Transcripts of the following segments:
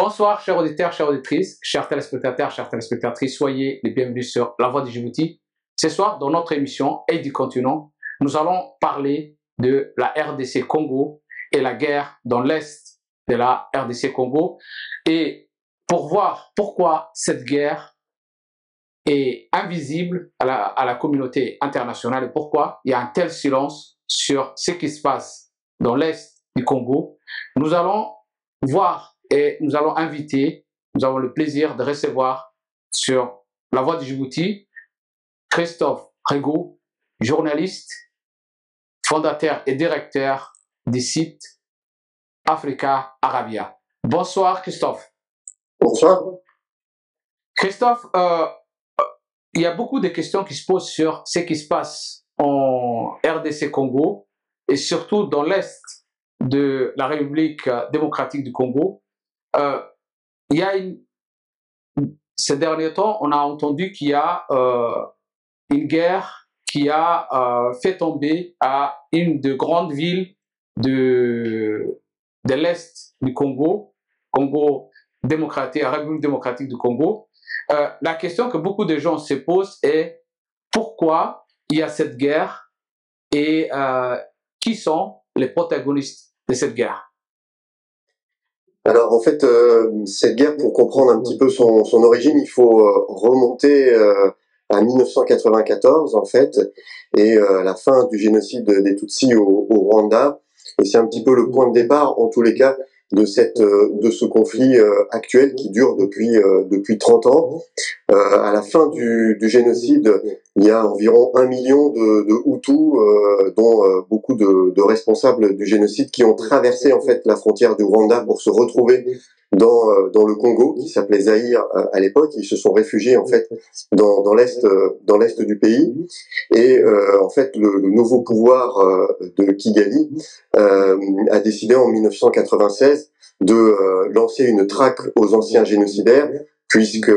Bonsoir, chers auditeurs, chères auditrices, chers téléspectateurs, chères téléspectatrices, soyez les bienvenus sur La Voix du Djibouti. Ce soir, dans notre émission Aide du continent, nous allons parler de la RDC Congo et la guerre dans l'est de la RDC Congo, et pour voir pourquoi cette guerre est invisible à la communauté internationale et pourquoi il y a un tel silence sur ce qui se passe dans l'est du Congo, nous allons voir et nous allons inviter, nous avons le plaisir de recevoir sur La Voix du Djibouti Christophe Rego, journaliste, fondateur et directeur du site Africa Arabia. Bonsoir Christophe. Bonsoir. Christophe, il y a beaucoup de questions qui se posent sur ce qui se passe en RDC Congo et surtout dans l'est de la République démocratique du Congo. Il y a ces derniers temps, on a entendu qu'il y a une guerre qui a fait tomber à une des grandes villes de l'Est du Congo, Congo démocratique, République démocratique du Congo. La question que beaucoup de gens se posent est pourquoi il y a cette guerre et qui sont les protagonistes de cette guerre? Alors en fait, cette guerre, pour comprendre un petit peu son origine, il faut remonter à 1994 en fait, et la fin du génocide des Tutsis au Rwanda. Et c'est un petit peu le point de départ, en tous les cas, de ce conflit actuel qui dure depuis 30 ans. À la fin du génocide, il y a environ 1 million de Hutus, dont beaucoup de responsables du génocide qui ont traversé en fait la frontière du Rwanda pour se retrouver dans le Congo, qui s'appelait Zaïre à l'époque. Ils se sont réfugiés en fait dans l'est du pays. Et en fait, le nouveau pouvoir de Kigali a décidé en 1996 de lancer une traque aux anciens génocidaires, puisque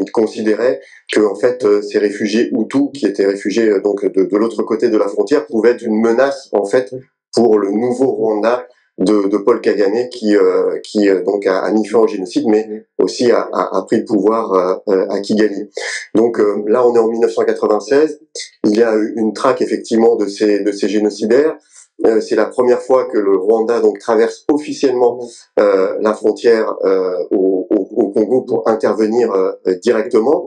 il considérait que en fait ces réfugiés Hutus qui étaient réfugiés donc de l'autre côté de la frontière pouvaient être une menace en fait pour le nouveau Rwanda de Paul Kagame qui donc a mis fin au génocide, mais aussi a pris le pouvoir à Kigali. Donc là on est en 1996, il y a eu une traque effectivement de ces génocidaires. C'est la première fois que le Rwanda donc traverse officiellement la frontière au Congo pour intervenir directement.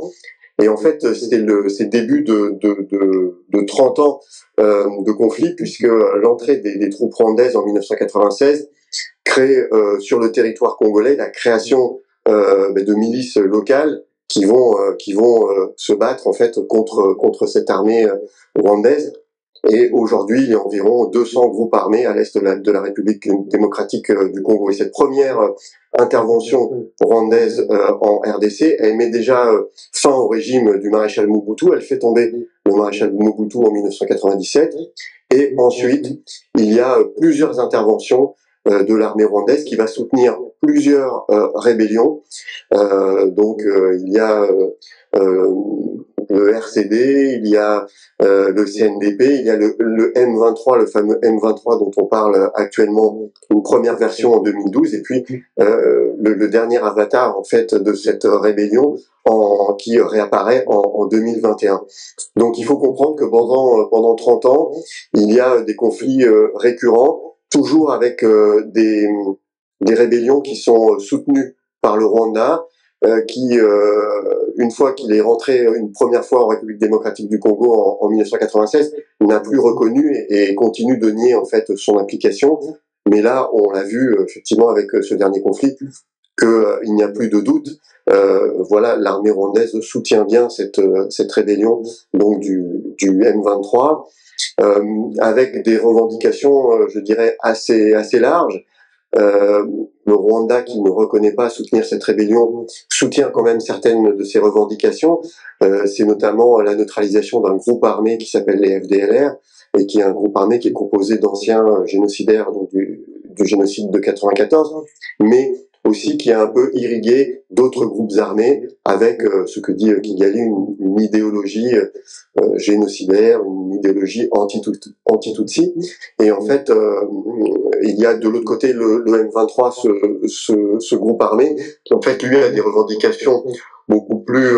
Et en fait, c'est le début de 30 ans de conflit, puisque l'entrée des troupes rwandaises en 1996 crée sur le territoire congolais la création de milices locales qui vont se battre en fait contre cette armée rwandaise. Et aujourd'hui, il y a environ 200 groupes armés à l'est de la République démocratique du Congo. Et cette première intervention rwandaise en RDC, elle met déjà fin au régime du maréchal Mobutu. Elle fait tomber le maréchal Mobutu en 1997. Et ensuite, il y a plusieurs interventions de l'armée rwandaise qui va soutenir plusieurs rébellions. Donc, il y a le RCD, il y a le CNDP, il y a le M23, le fameux M23 dont on parle actuellement, une première version en 2012, et puis le dernier avatar en fait de cette rébellion qui réapparaît en 2021. Donc il faut comprendre que pendant 30 ans, il y a des conflits récurrents, toujours avec des rébellions qui sont soutenues par le Rwanda, qui, une fois qu'il est rentré une première fois en République démocratique du Congo en 1996, n'a plus reconnu et continue de nier en fait son implication. Mais là, on l'a vu effectivement avec ce dernier conflit, il n'y a plus de doute. Voilà, l'armée rwandaise soutient bien cette rébellion donc du M23, avec des revendications, je dirais assez larges. Le Rwanda, qui ne reconnaît pas soutenir cette rébellion, soutient quand même certaines de ses revendications. C'est notamment la neutralisation d'un groupe armé qui s'appelle les FDLR, et qui est un groupe armé qui est composé d'anciens génocidaires donc du génocide de 94, mais aussi qui a un peu irrigué d'autres groupes armés avec ce que dit Kigali, une idéologie génocidaire, une idéologie anti-Tutsi. Et en fait, il y a de l'autre côté le M23, ce groupe armé, qui en fait lui a des revendications beaucoup plus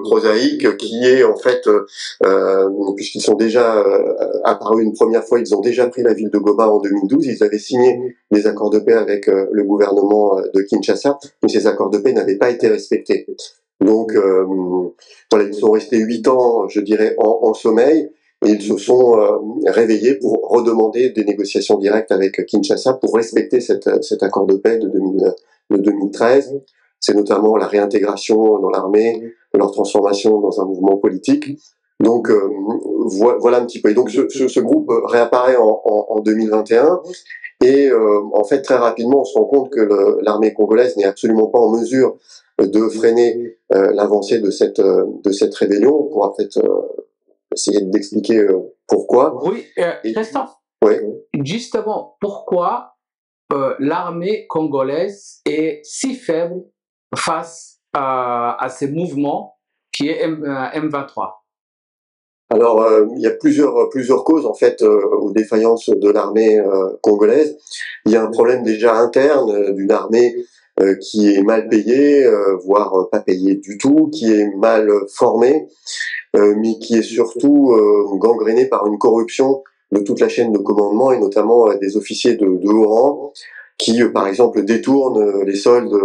prosaïques, qui est en fait, puisqu'ils sont déjà apparus une première fois, ils ont déjà pris la ville de Goma en 2012, ils avaient signé des accords de paix avec le gouvernement de Kinshasa, mais ces accords de paix n'avaient pas été respectés. Donc voilà, ils sont restés 8 ans, je dirais, en sommeil, et ils se sont réveillés pour redemander des négociations directes avec Kinshasa pour respecter cet accord de paix de 2013. C'est notamment la réintégration dans l'armée, leur transformation dans un mouvement politique. Donc voilà un petit peu. Et donc ce groupe réapparaît en 2021 et en fait très rapidement on se rend compte que l'armée congolaise n'est absolument pas en mesure de freiner l'avancée de cette rébellion. On pourra peut-être essayer d'expliquer pourquoi. Oui, Christophe, ouais. Justement, pourquoi l'armée congolaise est si faible face à ces mouvements qui est M23? Alors, il y a plusieurs causes en fait aux défaillances de l'armée congolaise. Il y a un problème déjà interne d'une armée qui est mal payée, voire pas payée du tout, qui est mal formée, mais qui est surtout gangrénée par une corruption de toute la chaîne de commandement et notamment des officiers de haut rang qui, par exemple, détournent les soldes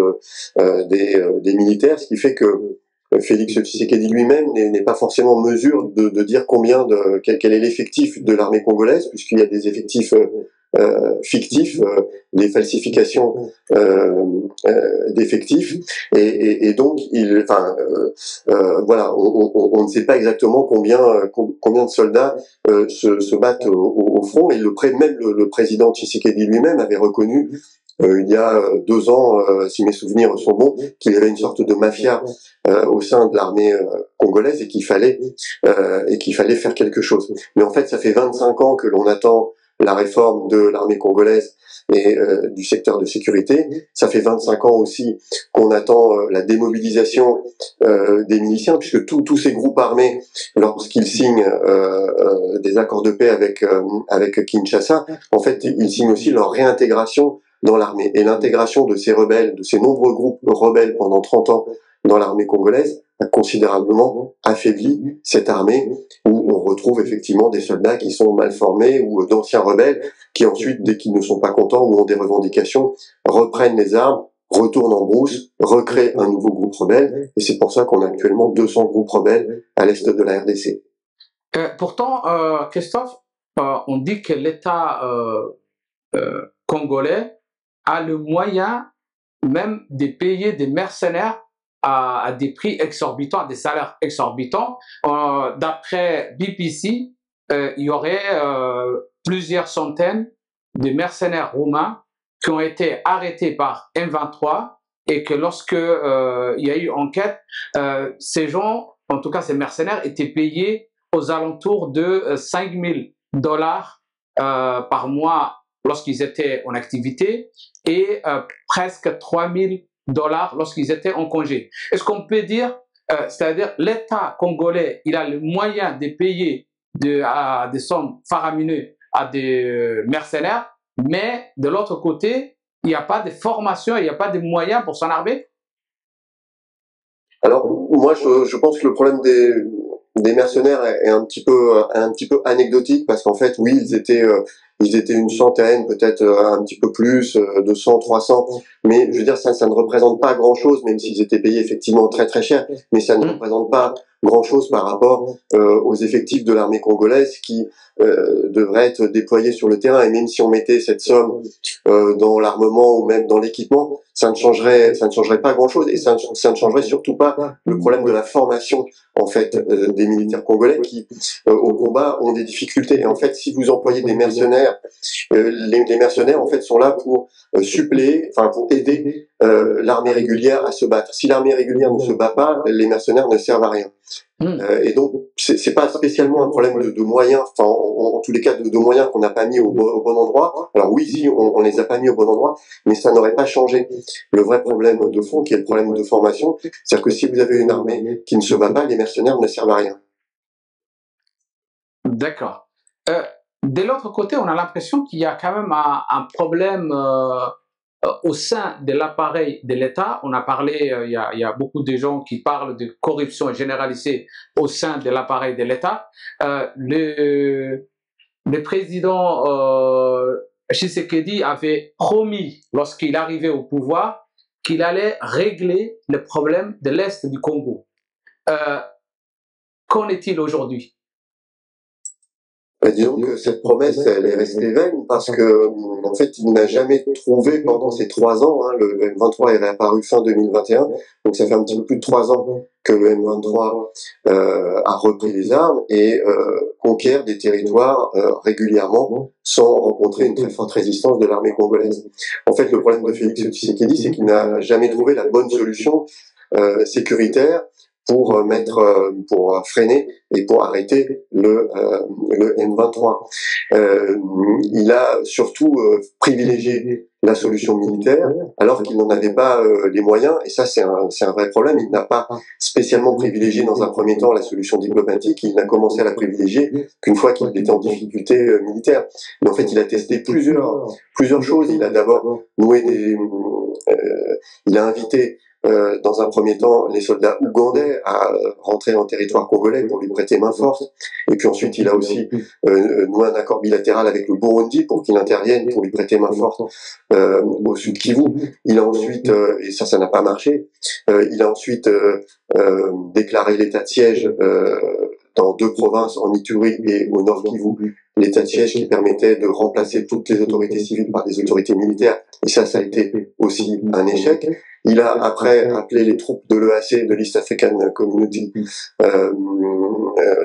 des militaires, ce qui fait que Félix Tshisekedi lui-même n'est pas forcément en mesure de dire quel est l'effectif de l'armée congolaise, puisqu'il y a des effectifs fictifs, des falsifications d'effectifs, et donc voilà, on ne sait pas exactement combien de soldats se battent au front, et même le président Tshisekedi lui-même avait reconnu il y a 2 ans, si mes souvenirs sont bons, qu'il y avait une sorte de mafia au sein de l'armée congolaise et qu'il fallait faire quelque chose. Mais en fait, ça fait 25 ans que l'on attend la réforme de l'armée congolaise et du secteur de sécurité. Ça fait 25 ans aussi qu'on attend la démobilisation des miliciens, puisque tous ces groupes armés, lorsqu'ils signent des accords de paix avec Kinshasa, en fait, ils signent aussi leur réintégration dans l'armée. Et l'intégration de ces rebelles, de ces nombreux groupes rebelles pendant 30 ans dans l'armée congolaise, a considérablement affaibli cette armée où on retrouve effectivement des soldats qui sont mal formés ou d'anciens rebelles qui ensuite, dès qu'ils ne sont pas contents ou ont des revendications, reprennent les armes, retournent en brousse, recréent un nouveau groupe rebelle. Et c'est pour ça qu'on a actuellement 200 groupes rebelles à l'est de la RDC. Pourtant, Christophe, on dit que l'État congolais a le moyen même de payer des mercenaires à des prix exorbitants, à des salaires exorbitants. D'après BBC, il y aurait plusieurs centaines de mercenaires roumains qui ont été arrêtés par M23 et que lorsque il y a eu enquête, ces gens, en tout cas ces mercenaires, étaient payés aux alentours de $5,000 par mois lorsqu'ils étaient en activité et presque $3,000 lorsqu'ils étaient en congé. Est-ce qu'on peut dire, c'est-à-dire l'État congolais, il a le moyen de payer des sommes faramineuses à des mercenaires, mais de l'autre côté, il n'y a pas de formation, il n'y a pas de moyens pour s'en armer? Alors, moi, je pense que le problème des mercenaires est un petit peu anecdotique, parce qu'en fait, oui, ils étaient une centaine, peut-être un petit peu plus, 200, 300, mais je veux dire, ça ne représente pas grand-chose, même s'ils étaient payés effectivement très très cher, mais ça ne représente pas grand-chose par rapport aux effectifs de l'armée congolaise qui devraient être déployés sur le terrain. Et même si on mettait cette somme dans l'armement ou même dans l'équipement, ça ne changerait pas grand-chose, et ça ne changerait surtout pas le problème de la formation en fait des militaires congolais qui au combat ont des difficultés. Et en fait, si vous employez des mercenaires, les mercenaires en fait sont là pour suppléer, enfin pour aider l'armée régulière à se battre. Si l'armée régulière ne se bat pas, les mercenaires ne servent à rien. Et donc c'est pas spécialement un problème de moyens, enfin en tous les cas de moyens qu'on n'a pas mis au bon endroit. Alors oui, si on les a pas mis au bon endroit, mais ça n'aurait pas changé le vrai problème de fond, qui est le problème de formation. C'est-à-dire que si vous avez une armée qui ne se bat pas, les mercenaires ne servent à rien. D'accord. De l'autre côté, on a l'impression qu'il y a quand même un problème au sein de l'appareil de l'État. On a parlé, il y a beaucoup de gens qui parlent de corruption généralisée au sein de l'appareil de l'État. Le président Tshisekedi avait promis, lorsqu'il arrivait au pouvoir, qu'il allait régler le problème de l'Est du Congo. Qu'en est-il aujourd'hui? Disons que cette promesse, elle est restée vaine parce que, en fait, il n'a jamais trouvé pendant ces 3 ans, hein, le M23 est réapparu fin 2021, donc ça fait un petit peu plus de 3 ans que le M23 a repris les armes et conquiert des territoires régulièrement sans rencontrer une très forte résistance de l'armée congolaise. En fait, le problème de Félix Tshisekedi, c'est qu'il n'a jamais trouvé la bonne solution sécuritaire pour pour freiner et pour arrêter le M23. Il a surtout privilégié la solution militaire alors qu'il n'en avait pas les moyens, et ça c'est un vrai problème. Il n'a pas spécialement privilégié dans un premier temps la solution diplomatique, il n'a commencé à la privilégier qu'une fois qu'il était en difficulté militaire. Mais en fait il a testé plusieurs choses. Il a d'abord il a invité dans un premier temps les soldats ougandais à rentrer en territoire congolais pour lui prêter main forte, et puis ensuite il a aussi noué un accord bilatéral avec le Burundi pour qu'il intervienne pour lui prêter main forte au sud Kivu. Il a ensuite, et ça n'a pas marché, il a ensuite déclaré l'état de siège dans 2 provinces, en Ituri et au nord Kivu, l'état de siège qui permettait de remplacer toutes les autorités civiles par des autorités militaires, et ça a été aussi un échec. Il a après appelé les troupes de l'EAC, de l'East African Community,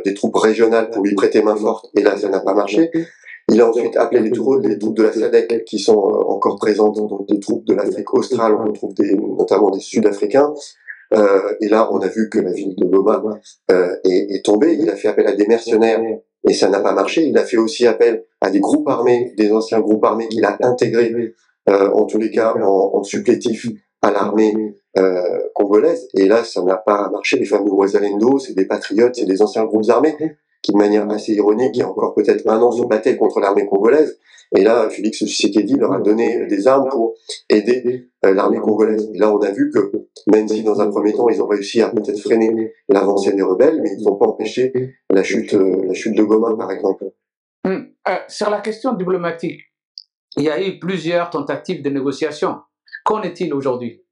des troupes régionales pour lui prêter main forte, et là ça n'a pas marché. Il a ensuite appelé les troupes de la SADC qui sont encore présentes, donc des troupes de l'Afrique australe, on retrouve notamment des Sud-Africains. Et là, on a vu que la ville de Goma est tombée. Il a fait appel à des mercenaires et ça n'a pas marché. Il a fait aussi appel à des groupes armés, des anciens groupes armés qu'il a intégrés, en tous les cas en supplétif à l'armée congolaise. Et là, ça n'a pas marché. Les fameux Wazalendo, c'est des patriotes, c'est des anciens groupes armés qui, de manière assez ironique, il y a encore peut-être 1 an, se battaient contre l'armée congolaise. Et là, Félix Tshisekedi leur a donné des armes pour aider l'armée congolaise. Et là, on a vu que, même si dans un premier temps, ils ont réussi à peut-être freiner l'avancée des rebelles, mais ils n'ont pas empêché la chute de Goma, par exemple. Sur la question diplomatique, il y a eu plusieurs tentatives de négociation. Qu'en est-il aujourd'hui?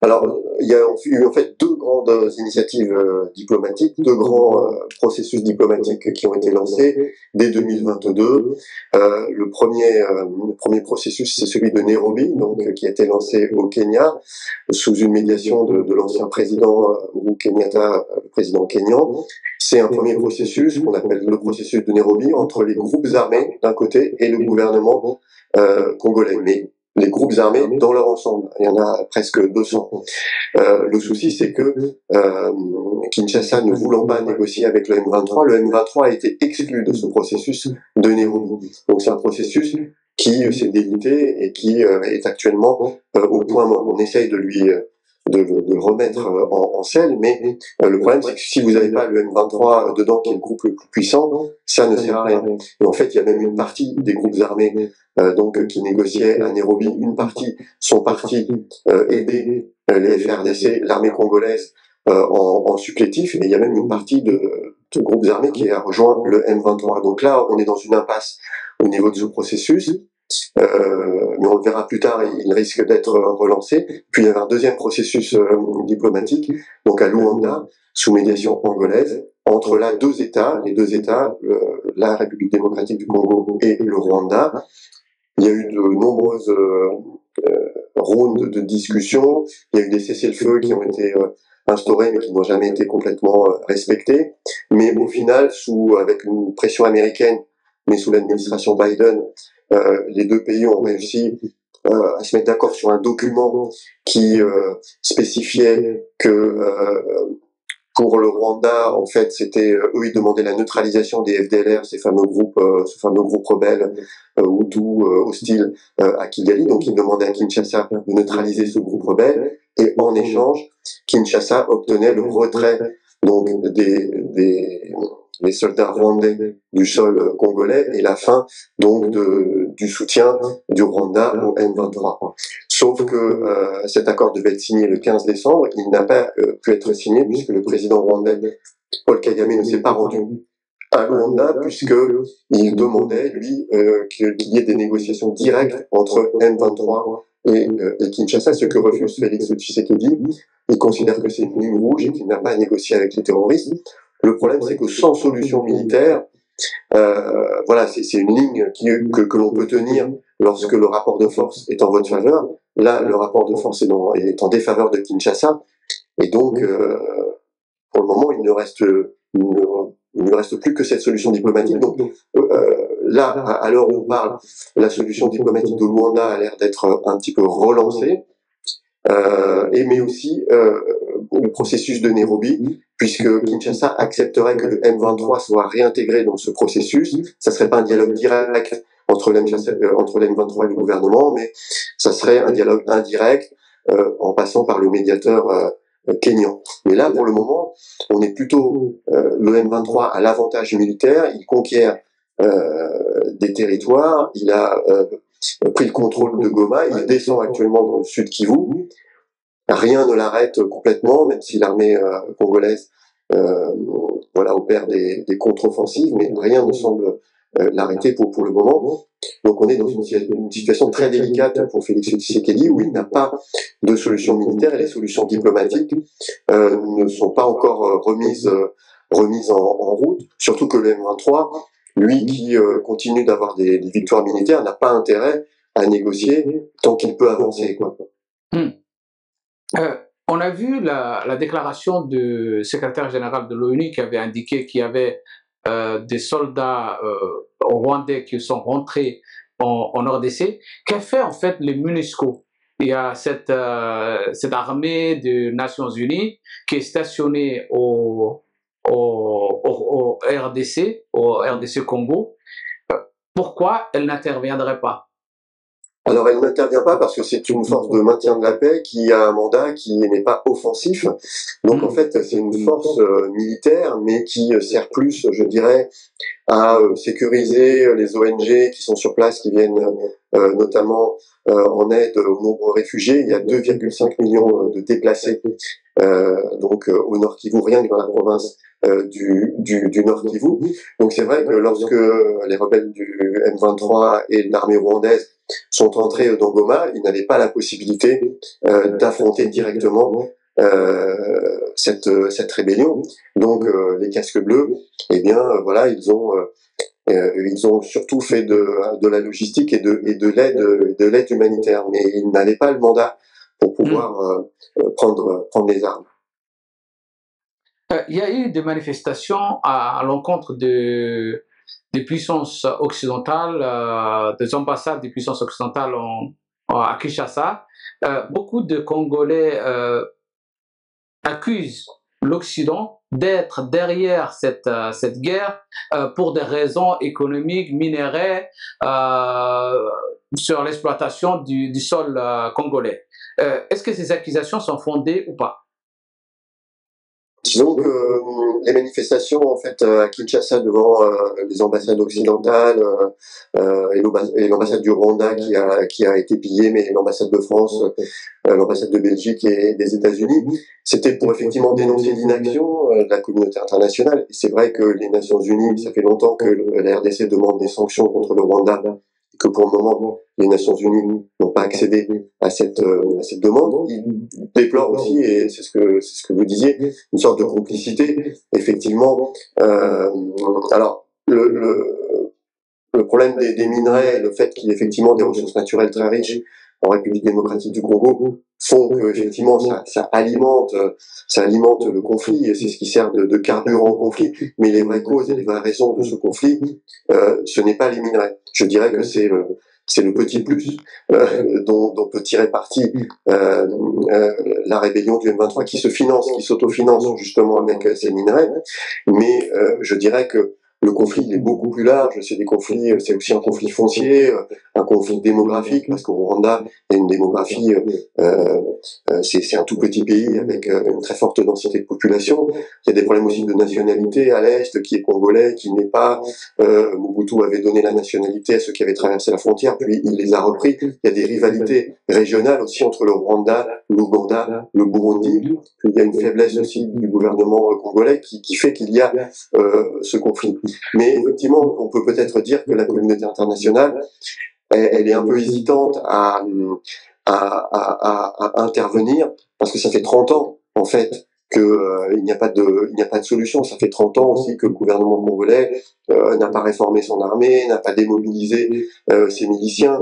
Alors, il y a eu en fait 2 grandes initiatives diplomatiques, 2 grands processus diplomatiques qui ont été lancés dès 2022. Le premier processus, c'est celui de Nairobi, donc qui a été lancé au Kenya sous une médiation de l'ancien président Uhuru Kenyatta, le président kényan. C'est un premier processus qu'on appelle le processus de Nairobi entre les groupes armés d'un côté et le gouvernement congolais. Mais les groupes armés dans leur ensemble, il y en a presque 200. Le souci, c'est que Kinshasa, ne voulant pas négocier avec le M23 a été exclu de ce processus de Nairobi. Donc c'est un processus qui s'est délité et qui est actuellement au point mort. On essaye de le remettre en selle, mais le problème c'est que si vous n'avez pas le M23 dedans, qui est le groupe le plus puissant, ça ne sert à rien. Et en fait, il y a même une partie des groupes armés donc qui négociaient à Nairobi, une partie sont partis aider les FARDC, l'armée congolaise, en supplétif, et il y a même une partie de groupes armés qui a rejoint le M23. Donc là, on est dans une impasse au niveau de ce processus. Mais on le verra plus tard, il risque d'être relancé. Puis il y avait un deuxième processus diplomatique, donc à Luanda, sous médiation angolaise, entre là 2 États, les 2 États, la République démocratique du Congo et le Rwanda. Il y a eu de nombreuses rounds de discussions, il y a eu des cessez-le-feu qui ont été instaurés mais qui n'ont jamais été complètement respectés. Mais au final, avec une pression américaine, mais sous l'administration Biden, les 2 pays ont réussi à se mettre d'accord sur un document qui spécifiait que pour le Rwanda, en fait, c'était eux, ils demandaient la neutralisation des FDLR, ce fameux groupe rebelle Hutu hostile à Kigali. Donc, ils demandaient à Kinshasa de neutraliser ce groupe rebelle, et en échange, Kinshasa obtenait le retrait donc les soldats rwandais du sol congolais et la fin donc du soutien du Rwanda au M23. Sauf que cet accord devait être signé le 15 décembre, il n'a pas pu être signé puisque le président rwandais Paul Kagame ne s'est pas rendu à Luanda puisque il demandait lui qu'il y ait des négociations directes entre M23 et Kinshasa, ce que refuse Félix Tshisekedi. Il considère que c'est une ligne rouge et qu'il n'a pas à négocier avec les terroristes. Le problème, c'est que sans solution militaire, voilà, c'est une ligne que l'on peut tenir lorsque le rapport de force est en votre faveur. Là, le rapport de force est en défaveur de Kinshasa, et donc, pour le moment, il ne reste plus que cette solution diplomatique. Donc, là, à l'heure où on parle, la solution diplomatique de Luanda a l'air d'être un petit peu relancée. Mais aussi le processus de Nairobi, puisque Kinshasa accepterait que le M23 soit réintégré dans ce processus. Ça serait pas un dialogue direct entre le M23 et le gouvernement, mais ça serait un dialogue indirect en passant par le médiateur kényan. Mais là, pour le moment, on est plutôt le M23 à l'avantage militaire. Il conquiert des territoires. Il a pris le contrôle de Goma, il descend actuellement dans le sud Kivu. Rien ne l'arrête complètement, même si l'armée congolaise voilà, opère des contre-offensives, mais rien ne semble l'arrêter pour le moment. Donc on est dans une situation très délicate pour Félix Tshisekedi, où il n'a pas de solution militaire et les solutions diplomatiques ne sont pas encore remises en route, surtout que le M23, lui qui continue d'avoir des victoires militaires, n'a pas intérêt à négocier tant qu'il peut avancer, quoi. On a vu la déclaration du secrétaire général de l'ONU qui avait indiqué qu'il y avait des soldats rwandais qui sont rentrés en RDC. Qu'a fait en fait les MONUSCO? Il y a cette armée des Nations Unies qui est stationnée au RDC Congo. Pourquoi elle n'interviendrait pas? Alors, elle n'intervient pas parce que c'est une force de maintien de la paix qui a un mandat qui n'est pas offensif. Donc, en fait, c'est une force militaire, mais qui sert plus, je dirais, à sécuriser les ONG qui sont sur place, qui viennent notamment en aide aux nombreux réfugiés. Il y a 2,5 millions de déplacés donc au Nord Kivu, rien que dans la province du Nord Kivu. Donc c'est vrai que lorsque les rebelles du M23 et l'armée rwandaise sont entrés dans Goma, ils n'avaient pas la possibilité d'affronter directement cette rébellion. Donc les casques bleus, eh bien voilà, ils ont surtout fait de la logistique et de l'aide humanitaire, mais ils n'avaient pas le mandat pour pouvoir prendre les armes. Il y a eu des manifestations à l'encontre des puissances occidentales, des ambassades des puissances occidentales à Kinshasa. Beaucoup de Congolais accusent l'Occident d'être derrière cette guerre pour des raisons économiques, minerais, sur l'exploitation du sol congolais. Est-ce que ces accusations sont fondées ou pas? Disons que les manifestations en fait à Kinshasa devant les ambassades occidentales et l'ambassade du Rwanda qui a été pillée, mais l'ambassade de France, l'ambassade de Belgique et des États-Unis, c'était pour effectivement dénoncer l'inaction de la communauté internationale. Et c'est vrai que les Nations Unies, ça fait longtemps que la RDC demande des sanctions contre le Rwanda, que pour le moment les Nations Unies n'ont pas accédé à cette demande. Ils déplorent aussi, et c'est ce que vous disiez, une sorte de complicité, effectivement. Alors le problème des minerais, le fait qu'il y ait effectivement des ressources naturelles très riches en République démocratique du Congo font que effectivement ça alimente le conflit, et c'est ce qui sert de carburant au conflit. Mais les vraies causes et les vraies raisons de ce conflit, ce n'est pas les minerais. Je dirais que c'est le petit plus dont peut tirer parti la rébellion du M23 qui s'autofinance justement avec ces minerais. Mais je dirais que le conflit il est beaucoup plus large, c'est des conflits, c'est aussi un conflit foncier, un conflit démographique, parce qu'au Rwanda, il y a une démographie, c'est un tout petit pays avec une très forte densité de population. Il y a des problèmes aussi de nationalité à l'Est, qui est congolais, qui n'est pas. Mobutu avait donné la nationalité à ceux qui avaient traversé la frontière, puis il les a repris. Il y a des rivalités régionales aussi entre le Rwanda, l'Ouganda, le Burundi. Puis il y a une faiblesse aussi du gouvernement congolais qui fait qu'il y a ce conflit. Mais effectivement, on peut peut-être dire que la communauté internationale, elle est un peu hésitante à intervenir, parce que ça fait 30 ans, en fait, que il n'y a pas de solution. Ça fait 30 ans aussi que le gouvernement congolais n'a pas réformé son armée, n'a pas démobilisé ses miliciens,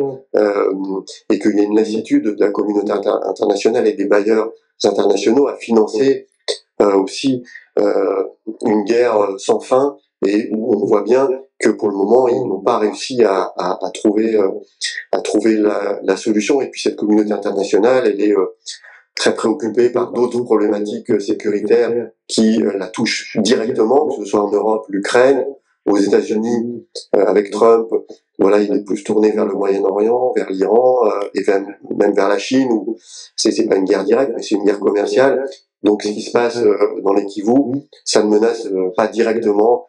et qu'il y a une lassitude de la communauté internationale et des bailleurs internationaux à financer aussi une guerre sans fin, et où on voit bien que pour le moment ils n'ont pas réussi à trouver la solution. Et puis cette communauté internationale, elle est très préoccupée par d'autres problématiques sécuritaires qui la touchent directement, que ce soit en Europe, l'Ukraine, aux États-Unis avec Trump. Voilà, il est plus tourné vers le Moyen-Orient, vers l'Iran et même vers la Chine, où c'est pas une guerre directe, mais c'est une guerre commerciale. Donc ce qui se passe dans les Kivu, ça ne menace pas directement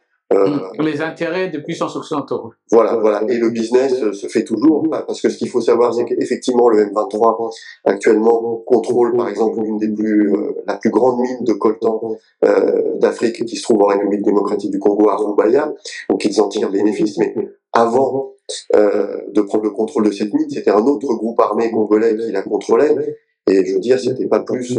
les intérêts des puissances occidentaux. Voilà. Et le business se fait toujours, parce que ce qu'il faut savoir, c'est qu'effectivement, le M23, actuellement, contrôle, par exemple, la plus grande mine de coltan d'Afrique, qui se trouve en République démocratique du Congo, à Rubaya. Donc, ils en tirent bénéfice. Mais avant de prendre le contrôle de cette mine, c'était un autre groupe armé congolais qui la contrôlait. Et je veux dire, c'était pas plus...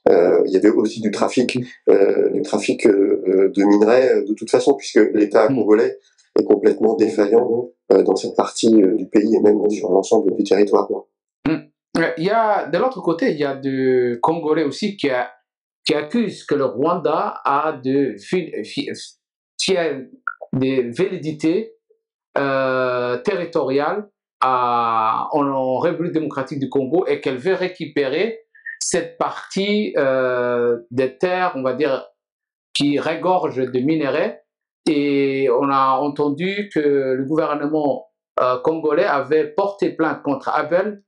il y avait aussi du trafic de minerais de toute façon, puisque l'État congolais est complètement défaillant dans cette partie du pays et même sur l'ensemble du territoire. Il y a, de l'autre côté, il y a des Congolais aussi qui accusent que le Rwanda a des validités territoriales en République démocratique du Congo, et qu'elle veut récupérer cette partie des terres, on va dire, qui regorge de minerais. Et on a entendu que le gouvernement congolais avait porté plainte contre Abel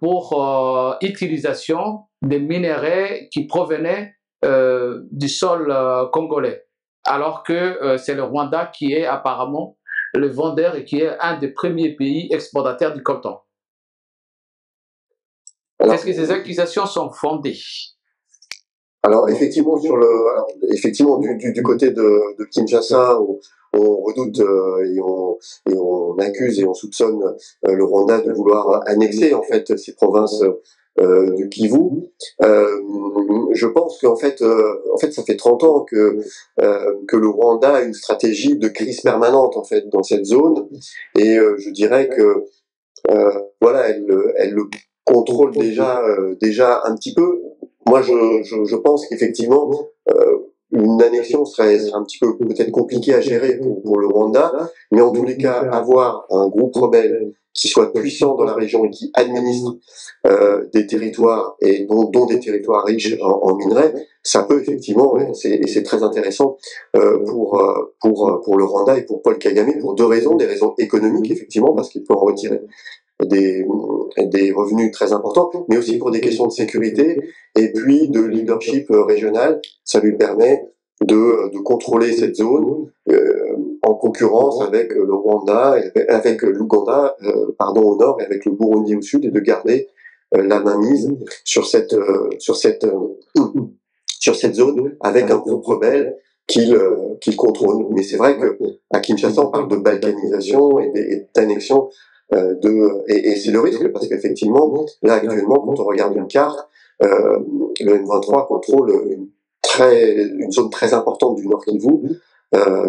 pour utilisation des minerais qui provenaient du sol congolais, alors que c'est le Rwanda qui est apparemment le vendeur et qui est un des premiers pays exportateurs du coltan. Est-ce que ces accusations sont fondées? Alors effectivement, du côté de Kinshasa, on redoute et on accuse et on soupçonne le Rwanda de vouloir annexer en fait ces provinces du Kivu. Je pense qu'en fait, ça fait 30 ans que le Rwanda a une stratégie de crise permanente en fait dans cette zone, et je dirais que voilà, elle le contrôle déjà un petit peu. Moi, je pense qu'effectivement, une annexion serait un petit peu peut-être compliquée à gérer pour le Rwanda, mais en tous les cas, avoir un groupe rebelle qui soit puissant dans la région et qui administre des territoires, et dont des territoires riches en minerais, ça peut effectivement, et c'est très intéressant pour le Rwanda et pour Paul Kagame, pour deux raisons: des raisons économiques effectivement, parce qu'il peut en retirer des revenus très importants, mais aussi pour des questions de sécurité et puis de leadership régional. Ça lui permet de contrôler cette zone en concurrence avec le Rwanda, avec l'Ouganda, au nord, et avec le Burundi au sud, et de garder la mainmise sur cette zone avec un groupe rebelle qu'il contrôle. Mais c'est vrai que à Kinshasa, on parle de balkanisation et d'annexion et c'est le risque, parce qu'effectivement, là actuellement, quand on regarde une carte, le M23 contrôle une zone très importante du Nord Kivu,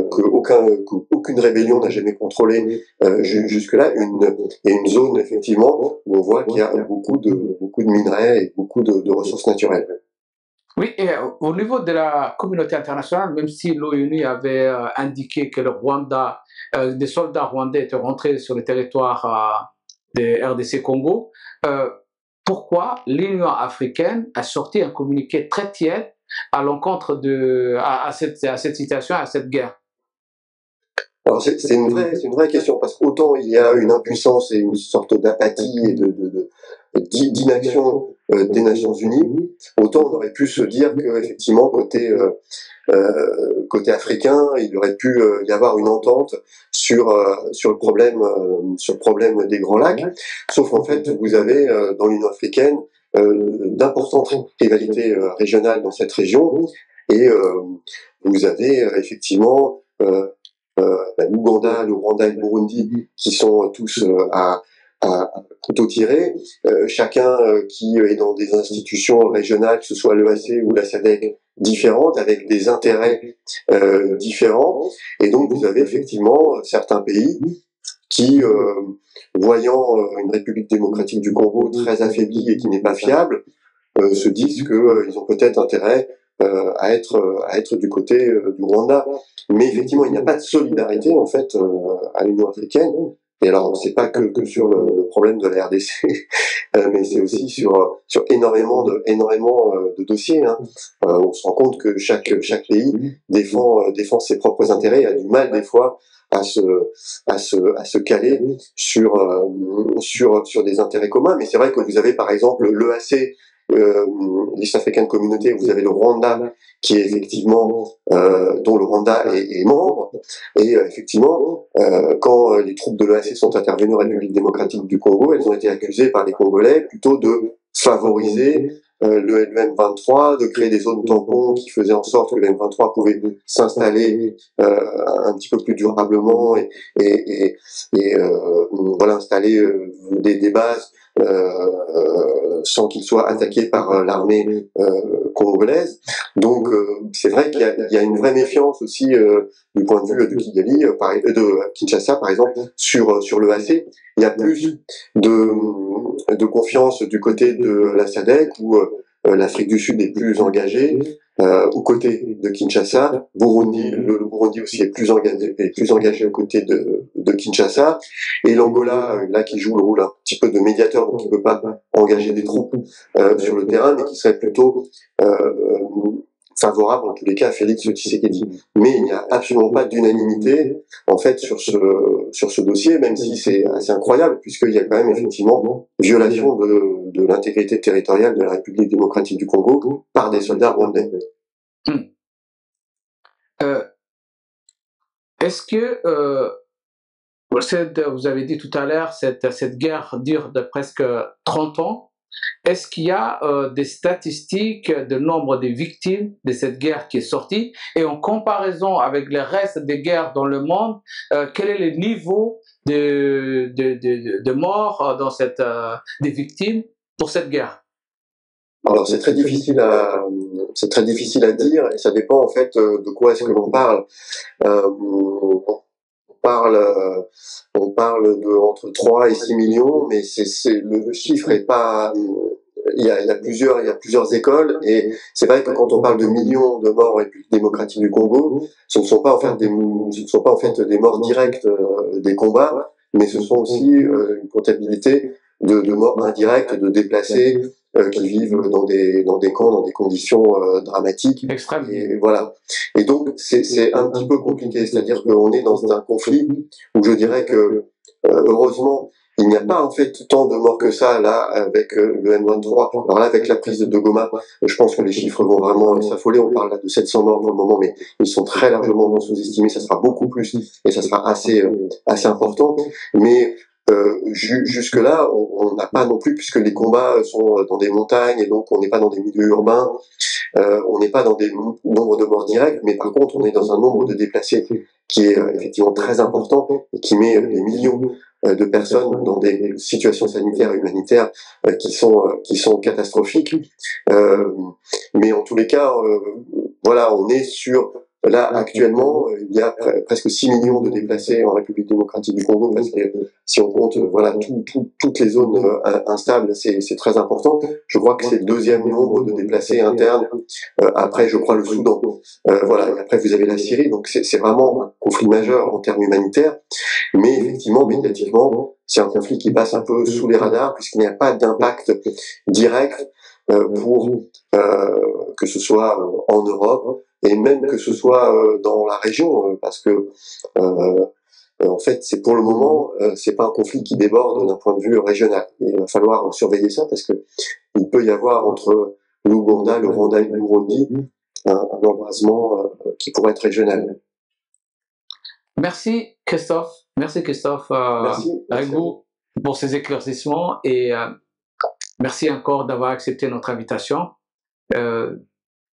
qu'aucune rébellion n'a jamais contrôlée jusque-là, et une zone effectivement où on voit qu'il y a beaucoup de minerais et beaucoup de ressources naturelles. Oui, et au niveau de la communauté internationale, même si l'ONU avait indiqué que le Rwanda, des soldats rwandais étaient rentrés sur le territoire de RDC Congo, pourquoi l'Union africaine a sorti un communiqué très tiède à l'encontre à cette situation, à cette guerre? Alors c'est une vraie question, parce qu'autant il y a une impuissance et une sorte d'apathie et d'inaction des Nations Unies, autant on aurait pu se dire que effectivement côté africain, il aurait pu y avoir une entente sur le problème des Grands Lacs. Sauf qu'en fait, vous avez dans l'Union africaine d'importantes rivalités régionales dans cette région, et vous avez effectivement l'Ouganda, le Rwanda et le Burundi qui sont tous à couteau tiré, chacun qui est dans des institutions régionales, que ce soit l'EAC ou la SADC, différentes, avec des intérêts différents, et donc vous avez effectivement certains pays qui, voyant une République démocratique du Congo très affaiblie et qui n'est pas fiable, se disent qu'ils ont peut-être intérêt à être du côté du Rwanda. Mais effectivement, il n'y a pas de solidarité en fait à l'Union africaine. Et alors, c'est pas que sur le problème de la RDC, mais c'est aussi sur énormément de dossiers. Hein. On se rend compte que chaque pays défend ses propres intérêts, et a du mal des fois à se caler sur des intérêts communs. Mais c'est vrai que vous avez par exemple l'EAC, l'East African Community, vous avez le Rwanda qui est effectivement dont le Rwanda est membre, et effectivement quand les troupes de l'EAC sont intervenues en République démocratique du Congo, elles ont été accusées par les Congolais plutôt de favoriser le M23, de créer des zones tampons qui faisaient en sorte que le M23 pouvait s'installer un petit peu plus durablement et voilà, installer des bases sans qu'il soit attaqué par l'armée congolaise. Donc c'est vrai qu'il y a une vraie méfiance aussi du point de vue de Kigali, de Kinshasa par exemple, sur l'EAC. Il y a plus de confiance du côté de la SADC, où l'Afrique du Sud est plus engagée, aux côtés de Kinshasa. Le Burundi aussi est plus engagé aux côtés de Kinshasa, et l'Angola là qui joue le rôle un petit peu de médiateur, donc qui peut pas engager des troupes sur le terrain, mais qui serait plutôt favorable en tous les cas à Félix Tshisekedi. Mais il n'y a absolument pas d'unanimité en fait sur ce dossier, même si c'est assez incroyable, puisqu'il y a quand même effectivement violation de l'intégrité territoriale de la République démocratique du Congo par des soldats rwandais. Est-ce que vous avez dit tout à l'heure, cette guerre dure de presque 30 ans. Est-ce qu'il y a des statistiques de nombre de victimes de cette guerre qui est sortie, et en comparaison avec le reste des guerres dans le monde, quel est le niveau de morts des victimes pour cette guerre? Alors c'est très difficile à dire, et ça dépend en fait de quoi est-ce que l'on parle. On parle de entre 3 et 6 millions, mais le chiffre est pas. Il y a plusieurs écoles, et c'est vrai que quand on parle de millions de morts en République démocratique du Congo, ce ne sont pas en fait des morts directes des combats, mais ce sont aussi une comptabilité de morts indirectes, de déplacés qui vivent dans des camps, dans des conditions dramatiques. Extrême. Et voilà. Et donc c'est un petit peu compliqué, c'est-à-dire qu'on est dans un conflit où je dirais que heureusement il n'y a pas en fait tant de morts que ça là avec le M23. Alors là, avec la prise de Goma, je pense que les chiffres vont vraiment s'affoler. On parle là de 700 morts pour le moment, mais ils sont très largement sous-estimés. Ça sera beaucoup plus, et ça sera assez important. Mais jusque là, on n'a pas non plus, puisque les combats sont dans des montagnes, et donc on n'est pas dans des milieux urbains, on n'est pas dans des nombres de morts directs, mais par contre on est dans un nombre de déplacés qui est effectivement très important, et qui met des millions de personnes dans des situations sanitaires et humanitaires qui sont catastrophiques. Mais en tous les cas, voilà, on est sur. Là, actuellement, il y a presque 6 millions de déplacés en République démocratique du Congo, parce que si on compte voilà toutes les zones instables, c'est très important. Je crois que c'est le deuxième nombre de déplacés internes, après je crois le Soudan. Voilà, et après vous avez la Syrie, donc c'est vraiment un conflit majeur en termes humanitaires, mais effectivement, médiatiquement, c'est un conflit qui passe un peu sous les radars, puisqu'il n'y a pas d'impact direct pour que ce soit en Europe, et même que ce soit dans la région, parce que En fait, c'est pour le moment, c'est pas un conflit qui déborde d'un point de vue régional. Il va falloir surveiller ça parce que il peut y avoir entre l'Ouganda, le Rwanda et le Burundi un embrasement qui pourrait être régional. Merci Christophe. Merci Christophe avec vous pour ces éclaircissements et merci encore d'avoir accepté notre invitation.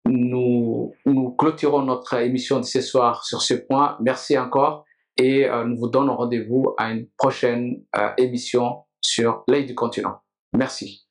Nous clôturons notre émission de ce soir sur ce point. Merci encore et nous vous donnons rendez-vous à une prochaine émission sur l'œil du continent. Merci.